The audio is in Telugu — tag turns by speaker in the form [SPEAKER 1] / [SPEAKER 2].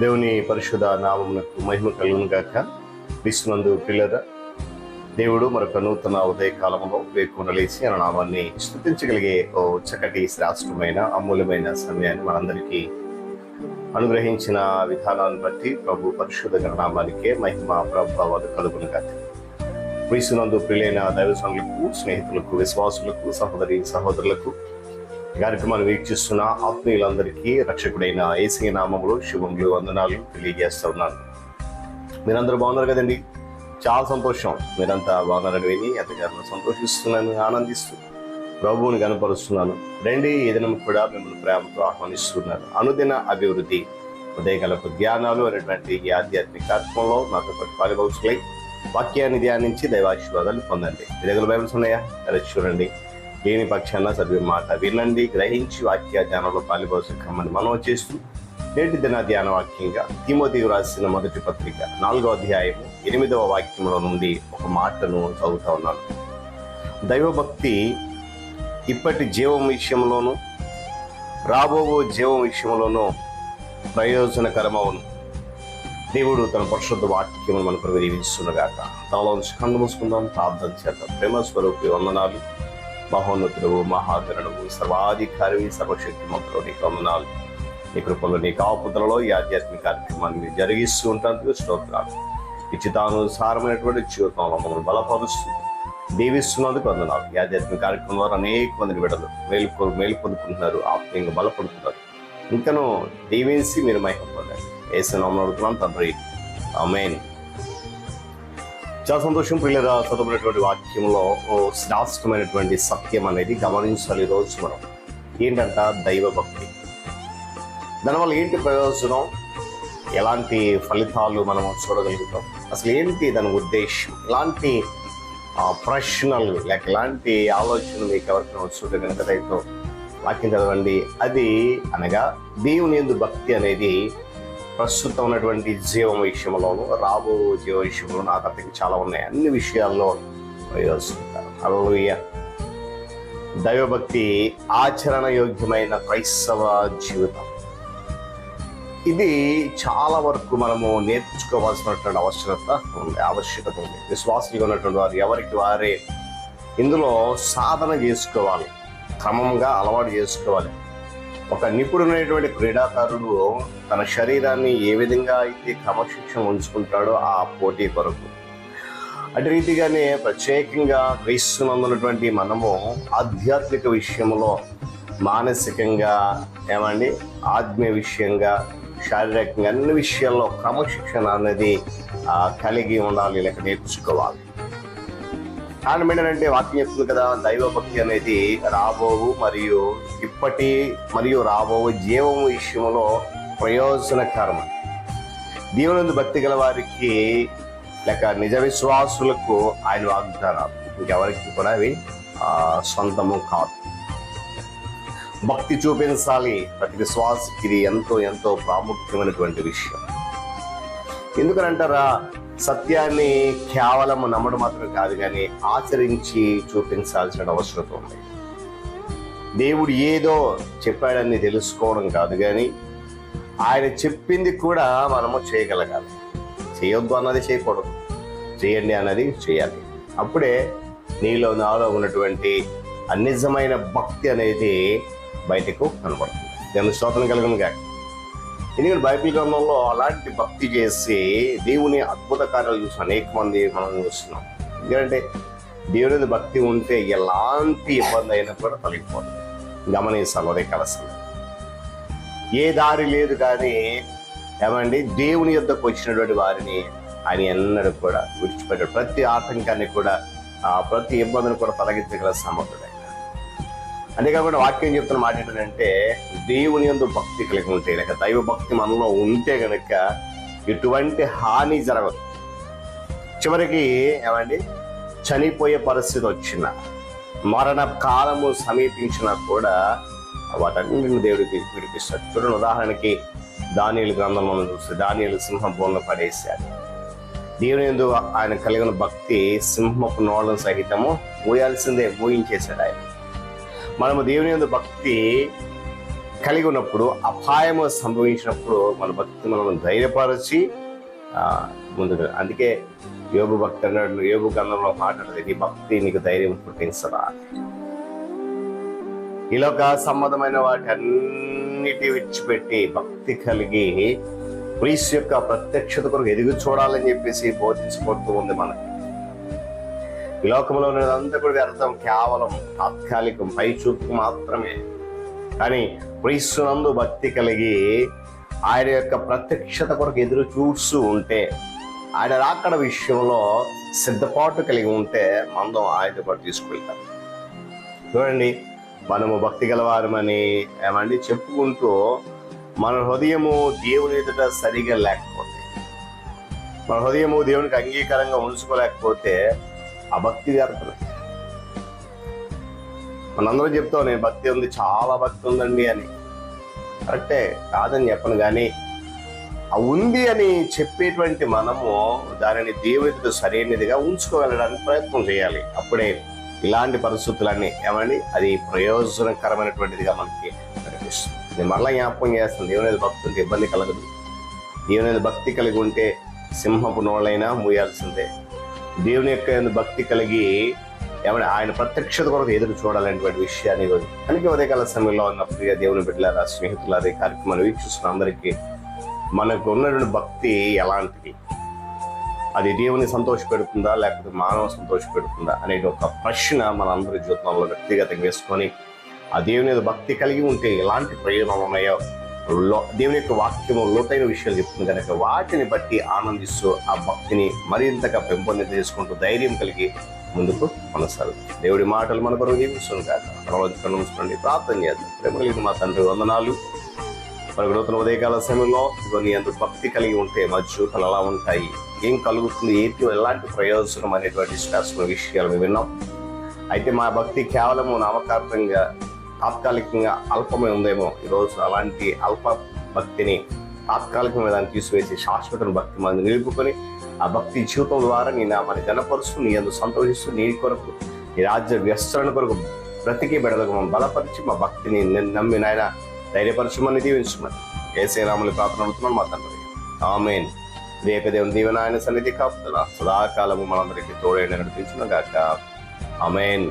[SPEAKER 1] దేవుని పరిశుద్ధ నామమునకు మహిమ కలుగును గాక. క్రీస్తునందు పిల్లరా, దేవుడు మరొక నూతన ఉదయకాలంలో వేకువన లేచి ఆయన నామాన్ని స్తుతించగలిగే ఓ చక్కటి శ్రేష్టమైన అమూల్యమైన సమయాన్ని మనందరికీ అనుగ్రహించిన విధానాన్ని బట్టి ప్రభు పరిశుద్ధ నామానికే మహిమ ప్రభావాలు కలుగును గాక. క్రీస్తునందు ప్రియులైన దైవ సంఘులకు, స్నేహితులకు, విశ్వాసులకు, సహోదరి సహోదరులకు, కార్యక్రమాన్ని వీక్షిస్తున్న ఆత్మీయులందరికీ రక్షకుడైన యేసయ్య నామములో శుభములు, వందనాలు తెలియజేస్తూ ఉన్నాను. మీరందరూ బాగున్నారు కదండి? చాలా సంతోషం. మీరంతా బాగున్నారని విని ఎంతగానో సంతోషిస్తున్నాను, ఆనందిస్తూ ప్రభువుని కనపరుస్తున్నాను. రండి, ఏదైనా కూడా మిమ్మల్ని ప్రేమతో ఆహ్వానిస్తున్నాను. అనుదిన అభివృద్ధి ఉదయకాలపు ధ్యానాలు అనేటువంటి ఈ ఆధ్యాత్మిక కార్యక్రమంలో నాతో పాటు పాలుభాగస్తులై వాక్యాన్ని ధ్యానించి దైవాశీర్వాదాలు పొందండి. మీ దగ్గర బైబిల్స్ ఉన్నాయా? అలా చూడండి. లేని పక్షాన చదివే మాట వినండి, గ్రహించి వాక్య ధ్యానంలో పాలుభాగమని మనం చేస్తూ నేటి దిన ధ్యాన వాక్యంగా తిమోతికి రాసిన మొదటి పత్రిక 4వ అధ్యాయము 8వ వాక్యంలో నుండి ఒక మాటను చదువుతా ఉన్నాను. దైవభక్తి ఇప్పటి జీవం విషయంలోనూ రాబో జీవం విషయంలోనూ ప్రయోజనకరమవును. దేవుడు తన పరిశుద్ధ వాక్యమును మనకు దీవిస్తున్నగాక. తనలోంచి కన్ను మూసుకుందాం, ప్రార్థన చేద్దాం. ప్రేమ స్వరూపి వందనాలు, మహోన్నతుడు, మహాగణుడు, సర్వాధికారి, సర్వశక్తి మంత్రులు, నీకు వందనాలు. నీ కృపలో, నీ కాపుదలలో ఈ ఆధ్యాత్మిక కార్యక్రమాన్ని జరిగిస్తూ ఉంటాను. స్తోత్రాలు. ఇచ్చితానుసారమైనటువంటి జీవితంలో మమ్మల్ని బలపరుస్తూ దీవిస్తున్నందుకు వందనాలు. ఈ ఆధ్యాత్మిక కార్యక్రమం ద్వారా అనేక మంది బిడ్డలు మేలు పొందుకుంటున్నారు, ఆత్మీయంగా బలపడుతున్నారు. ఇంకనూ దీవించి మీరు మహిమ పొందండి. యేసు నామములో అడుగుతున్నాను తండ్రి, ఆమేన్. చాలా సంతోషం. పిల్లల చదువుకున్నటువంటి వాక్యంలో ఓ శ్రేష్టమైనటువంటి సత్యం అనేది గమనించాలి. ఈరోజు మనం ఏంటంట? దైవభక్తి. దానివల్ల ఏంటి ప్రయోజనం? ఎలాంటి ఫలితాలు మనం చూడగలుగుతాం? అసలు ఏంటి దాని ఉద్దేశం? ఎలాంటి ప్రశ్నలు లేక ఎలాంటి ఆలోచనలు మీకు ఎవరికైనా వచ్చుంటే కనుక రైతు వాక్యం చదవండి. అది అనగా దేవుని యందు భక్తి అనేది ప్రస్తుతం ఉన్నటువంటి జీవం విషయంలోనూ రాబో జీవ విషయంలో నాకు అతనికి చాలా ఉన్నాయి. అన్ని విషయాల్లో ప్రయోజనకరం. హల్లెలూయా. దైవభక్తి ఆచరణ యోగ్యమైన క్రైస్తవ జీవితం. ఇది చాలా వరకు మనము నేర్చుకోవాల్సినటువంటి ఆవశ్యకత ఉంది. విశ్వాసులుగా ఉన్నటువంటి వారు ఎవరికి వారే ఇందులో సాధన చేసుకోవాలి, క్రమంగా అలవాటు చేసుకోవాలి. ఒక నిపుణుడైనటువంటి క్రీడాకారుడు తన శరీరాన్ని ఏ విధంగా అయితే క్రమశిక్షణ ఉంచుకుంటాడో ఆ పోటీ కొరకు, అటు రీతిగానే ప్రత్యేకంగా క్రీస్తునందున్నటువంటి మనము ఆధ్యాత్మిక విషయంలో మానసికంగా ఆత్మీయ విషయంగా, శారీరకంగా అన్ని విషయాల్లో క్రమశిక్షణ అనేది కలిగి ఉండాలి, లేక నేర్చుకోవాలి. కారణం ఏంటంటే వాక్యం చెప్తుంది కదా, దైవభక్తి అనేది రాబోవు మరియు ఇప్పటి మరియు రాబోవు జీవం విషయంలో ప్రయోజనకరం. దేవుని భక్తి గల వారికి లేక నిజ విశ్వాసులకు ఆయన వాగ్దానాలు ఇంకెవరికి కూడా అవి సొంతము కాదు. భక్తి చూపించాలి. ప్రతి విశ్వాసకి ఇది ఎంతో ఎంతో ప్రాముఖ్యమైనటువంటి విషయం. ఎందుకనంటారా? సత్యాన్ని కేవలం నమ్మడం మాత్రం కాదు, కానీ ఆచరించి చూపించాల్సిన అవసరం ఉంది. దేవుడు ఏదో చెప్పాడని తెలుసుకోవడం కాదు, కానీ ఆయన చెప్పింది కూడా మనము చేయగలగాలి. చేయొద్దు అన్నది చేయకూడదు, చేయండి అన్నది చేయాలి. అప్పుడే నీలో నాలో ఉన్నటువంటి నిజమైన భక్తి అనేది బయటకు కనబడుతుంది. దేవుని స్తోత్రం కలుగును గాక. ఎందుకంటే బైబిల్ గ్రంథంలో అలాంటి భక్తి చేసి దేవుని అద్భుత కార్యాలు చూసి అనేక మంది మనం చూస్తున్నాం. ఎందుకంటే దేవుని భక్తి ఉంటే ఎలాంటి ఇబ్బంది అయినా కూడా తొలగిపోతుంది. గమనించాలి. అదే కలసం ఏ దారి లేదు, కానీ దేవుని యొద్దకు వచ్చినటువంటి వారిని ఆయన ఎన్నడూ కూడా విడిచిపెట్టాడు. ప్రతి ఆటంకాన్ని కూడా, ప్రతి ఇబ్బందిని కూడా తొలగించగల సమర్థుడు. అంతేకాకుండా వాక్యం చెప్తున్న మాట ఏంటంటే, దేవుని యందు భక్తి కలిగి ఉంటే, లేక దైవ భక్తి మనలో ఉంటే కనుక ఎటువంటి హాని జరగదు. చివరికి చనిపోయే పరిస్థితి వచ్చిన, మరణ కాలము సమీపించినా కూడా వాటన్నింటిని దేవుడికి విడిపిస్తాడు. చూడండి, ఉదాహరణకి దానియేలు గ్రంథంలో చూస్తే దానియేలు సింహం బోన్లో పడేశాడు. దేవుని యందు ఆయన కలిగిన భక్తి సింహపు నోళ్ళను సహితము మూయాల్సిందే, మూయించేశాడు ఆయన. మనము దేవుని యందు భక్తి కలిగి ఉన్నప్పుడు, అపాయము సంభవించినప్పుడు మన భక్తి మనం ధైర్యపరచి ముందుకు. అందుకే యోబు భక్తి అన్నాడు, యోబు గ్రంథంలో మాట్లాడదు, నీ భక్తి నీకు ధైర్యం పుట్టించదా. ఈలోక సంబంధమైన వాటి అన్నిటి విడిచిపెట్టి భక్తి కలిగి క్రీస్తు యొక్క ప్రత్యక్షత కొరకు ఎదుగు చూడాలని చెప్పేసి బోధించబడుతూ ఉంది మనకి. ఈ లోకంలో ఉన్నదంతా కూడా వ్యర్థం, కేవలం తాత్కాలికం, పై చూపు మాత్రమే. కానీ క్రీస్తునందు భక్తి కలిగి ఆయన యొక్క ప్రత్యక్షత కొరకు ఎదురు చూస్తూ ఉంటే, ఆయన రాకడ విషయంలో సిద్ధపాటు కలిగి ఉంటే మందం ఆయనతో పాటు తీసుకెళ్తాం. చూడండి, మనము భక్తి గలవారమని ఏమండి చెప్పుకుంటూ మన హృదయము దేవుని ఎదుట సరిగా లేకపోతే, మన హృదయము దేవునికి అంగీకారంగా ఉంచుకోలేకపోతే ఆ భక్తి వ్యర్థమే. మనందరం చెప్తాం, నేను భక్తి ఉంది, చాలా భక్తి ఉందండి అని. కరెక్టే, కాదని చెప్పను, కానీ ఆ ఉంది అని చెప్పేటువంటి మనము దానిని దేవునితో సరైనదిగా ఉంచుకోగలడానికి ప్రయత్నం చేయాలి. అప్పుడే ఇలాంటి పరిస్థితులన్నీ ఏమండి అది ప్రయోజనకరమైనటువంటిదిగా మనకి కనిపిస్తుంది. నేను మరలా జ్ఞాపకం చేస్తాను, దేవుని భక్తి ఉంటే ఇబ్బంది కలగదు. దేవుని భక్తి కలిగి ఉంటే సింహపు నోళ్ళైనా మూయాల్సిందే. దేవుని యొక్క భక్తి కలిగి ఏమన్నా ఆయన ప్రత్యక్షత కొరకు ఎదురు చూడాలనేటువంటి విషయాన్ని ఈరోజు కనుక ఉదయకాల సమయంలో ఉన్న ప్రియ దేవుని బిడ్డలారా, స్నేహితులారా, ఈ కార్యక్రమాన్ని వీక్షిస్తున్న అందరికీ మనకు ఉన్నటువంటి భక్తి ఎలాంటిది, అది దేవుని సంతోషపెడుతుందా లేకపోతే మానవ సంతోషపెడుతుందా అనే ఒక ప్రశ్న మన అందరి జీవితంలో వ్యక్తిగతంగా వేసుకొని ఆ దేవుని మీద భక్తి కలిగి ఉంటే ఎలాంటి ప్రయోజనాలు ఉన్నాయో దేవుని యొక్క వాక్యము లోతైన విషయాలు చెప్తుంది కనుక వాటిని బట్టి ఆనందిస్తూ ఆ భక్తిని మరింతగా పెంపొందింప చేసుకుంటూ ధైర్యం కలిగి ముందుకు కొనసాగుతుంది. దేవుడి మాటలు మన కొరకు జీవిస్తుంది కాదు. ప్రార్థన చేద్దాం. ప్రేమ మా తండ్రి, వందనాలు. మనకు నూతన ఉదయకాల సమయంలో నీ అందుకు భక్తి కలిగి ఉంటే మా జీవితాలు ఎలా ఉంటాయి, ఏం కలుగుతుంది, ఎలాంటి ప్రయోజనం అనేటువంటి శ్రేష్ఠ విషయాలు మేము విన్నాం. అయితే మా భక్తి కేవలము నామకార్థంగా తాత్కాలికంగా అల్పమే ఉందేమో. ఈరోజు అలాంటి అల్ప భక్తిని తాత్కాలికమైన దాన్ని తీసివేసి శాశ్వత భక్తి మనం నిలుపుకొని ఆ భక్తి జీవితం ద్వారా నీ నామాన్ని ఘనపరుస్తూ, నీ అందుకు సంతోషిస్తూ, నీ కొరకు, నీ రాజ్య విస్తరణ కొరకు బ్రతికి బెడలకు మనం బలపరిచి మా భక్తిని నమ్మి నాయన ధైర్యపరచమని దీవించమని యేసయ్య నామములో ప్రార్థన అవుతున్నాం మా తండ్రి. ఆమేన్. దేవుని దీవెన ఆయన సన్నిధి కాపుదల సదాకాలము మనందరికీ తోడైన నడిపించును గాక. ఆమేన్.